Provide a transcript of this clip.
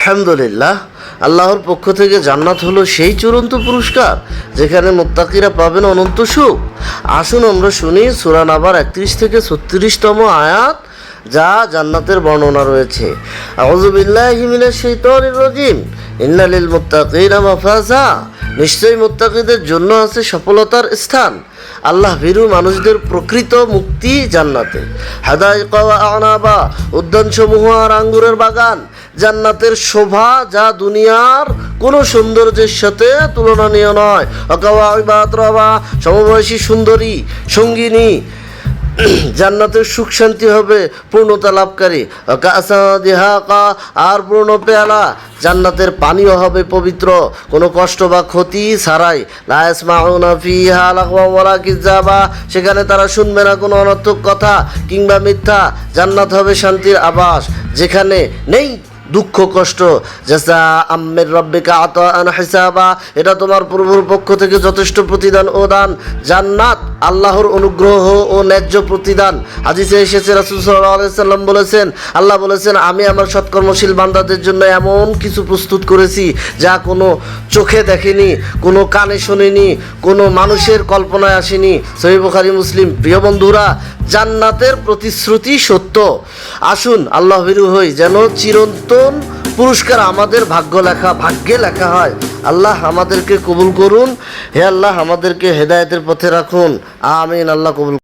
আলহামদুলিল্লাহ, আল্লাহর পক্ষ থেকে জান্নাত হলো সেই চূড়ান্ত পুরস্কার যেখানে মুত্তাকিরা পাবেন অনন্ত সুখ। আসুন আমরা শুনি সূরা নাবার 31 থেকে 36তম আয়াত, যা জান্নাতের বর্ণনা রয়েছে। আউযু বিল্লাহি মিনাশ শাইতানির রাজিম। ইন্না লিল মুত্তাকিনা মাফাজা। নিশ্চয়ই মুত্তাকিদের জন্য আছে সফলতার স্থান। আল্লাহ ভীরু মানুষদের প্রকৃত মুক্তি জান্নাতে। হাদাইকা ওয়া আনাবা, উদ্যানসমূহ আর আঙ্গুরের বাগান। জান্নাতের শোভা যা দুনিয়ার কোনো সৌন্দর্যের সাথে তুলনানীয় নয়। ওয়াকাওয়াইবা আতরাবা, সমবয়সী সুন্দরী সঙ্গিনী। জান্নাতের সুখ শান্তি হবে পূর্ণতা লাভকারী। ওয়াকাসাদিহাকা, আর পূর্ণ পেয়ালা। জান্নাতের পানীয় হবে পবিত্র, কোনো কষ্ট বা ক্ষতি ছাড়াই। লা ইয়াসমাউনা ফিহা লাগওয়া ওয়ালা কিযাবা, সেখানে তারা শুনবে না কোনো অনর্থক কথা কিংবা মিথ্যা। জান্নাত হবে শান্তির আবাস, যেখানে নেই দুঃখ কষ্ট। জাযা আম্মির রাব্বিকা আতাআন হিসাবা, এটা তোমার প্রভুর পক্ষ থেকে যথেষ্ট প্রতিদান ও দান। জান্নাত আল্লাহর অনুগ্রহ ও ন্যায্য প্রতিদান। হাদিসে এসেছে, রাসূল সাল্লাল্লাহু আলাইহি সাল্লাম বলেছেন, আল্লাহ বলেছেন, আমি আমার সৎকর্মশীল বান্দাদের জন্য এমন কিছু প্রস্তুত করেছি যা কোনো চোখে দেখেনি, কোনো কানে শোনেনি, কোনো মানুষের কল্পনায় আসেনি। সহিহ বুখারী মুসলিম। প্রিয় বন্ধুরা, জান্নাতের প্রতিশ্রুতি সত্য। আসুন আল্লাহ ভীরু হই, যেন চিরন্তন পুরস্কার আমাদের ভাগ্যে লেখা হয়। আল্লাহ আমাদেরকে কবুল করুন। হে আল্লাহ, আমাদেরকে হেদায়েতের পথে রাখুন। আমিন। আল্লাহ কবুল।